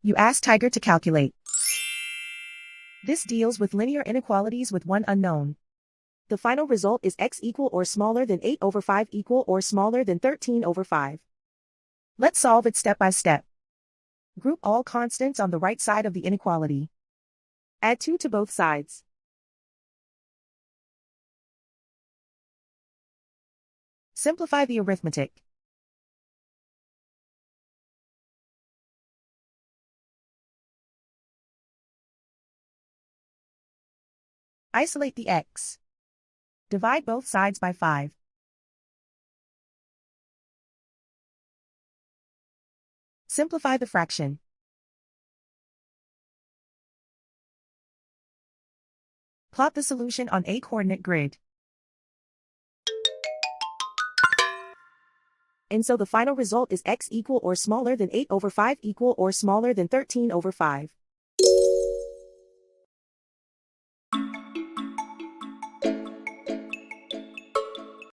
You ask Tiger to calculate. This deals with linear inequalities with one unknown. The final result is x equal or smaller than 8 over 5 equal or smaller than 13 over 5. Let's solve it step by step. Group all constants on the right side of the inequality. Add 2 to both sides. Simplify the arithmetic. Isolate the x. Divide both sides by 5. Simplify the fraction. Plot the solution on a coordinate grid. And so the final result is x equal or smaller than 8 over 5 equal or smaller than 13 over 5.